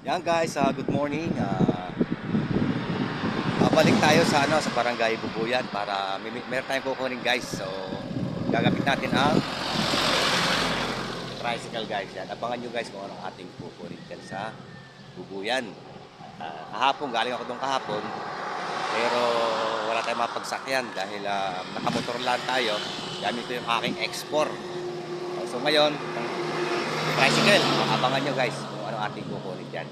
Yan guys, good morning. Babalik tayo sa Barangay Bubuyan para meron tayong kukunin guys. So gagamit natin ang tricycle guys. Yan. Abangan nyo guys kung anong ating kukunin dyan sa Bubuyan. Kahapon, galing ako doon kahapon. Pero wala tayong mapagsakyan dahil nakamotor lang tayo. Gamit ko yung aking X4. So ngayon, tricycle. Abangan nyo guys kung anong ating kukunin dyan.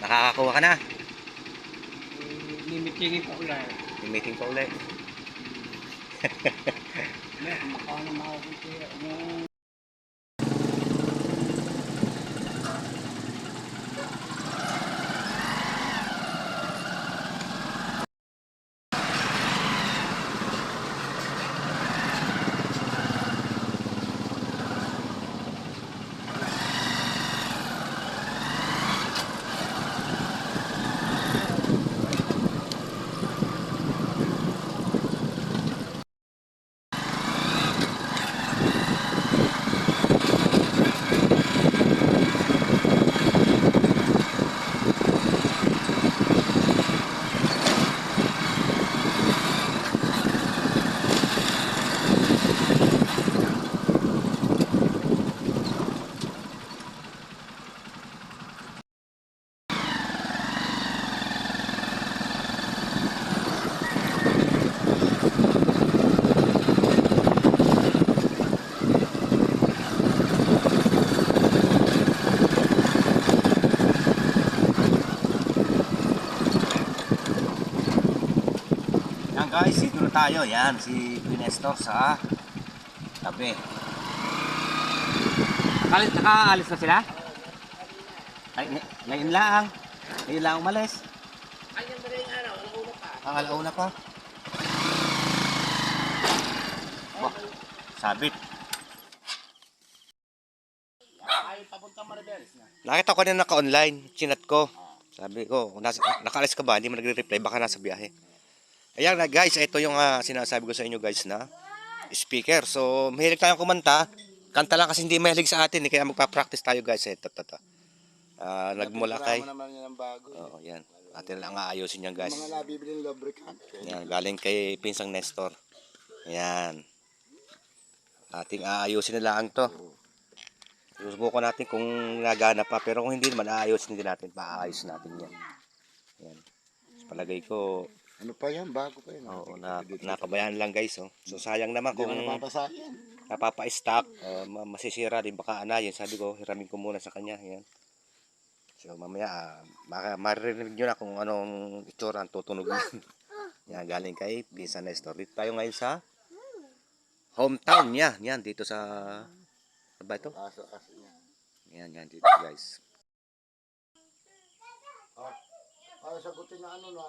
Nakakakuha ka na. Limitingin pa ulit. May meeting pa ulit. Kumakain na makakita. Yan guys, dito na tayo. Yan, si Nestor sa tabi. Nakaalis na sila? Ay, ngayon lang. Ngayon lang umalis. Ay, yung madaling araw, alauna pa. Alauna pa. Wah, sabit. Ay, papunta Maribel. Nakita ko na naka-online. Chinat ko. Sabi ko, nakaalis ka ba? Hindi mo nagre-reply. Baka nasa biyahe. Ayan na guys, ito yung sinasabi ko sa inyo guys na speaker. So, mahilig tayong kumanta. Kanta lang kasi hindi mahilig sa atin. Kaya magpa-practice tayo guys. Ito. Nagmula kay. Naman yan ang bago. Oo, yan. Atin lang aayusin yan guys. Mga nabibili ng lubricant. Yan, galing kay Pinsang Nestor. Yan. Ating aayusin na lang to. Susubukan natin kung nagana pa. Pero kung hindi naman, aayusin din natin. Paayos natin yan. Yan. So, palagay ko, Ano pa yan? Bago pa yan. oo, napabayaan lang guys. Oh. So sayang naman Hindi kung mo napapasa yan. napapa-stock, masisira din baka anayin. Sabi ko, hiramin ko muna sa kanya. Yan. So mamaya, maririnig nyo na kung anong itsura ang tutunog yun. Yan, galing kay Pisa Nestor. Dito tayo ngayon sa hometown niya. Yan, dito sa, ano ba ito? Aso niya. Yan, dito guys. Ay, sagutin na ano na.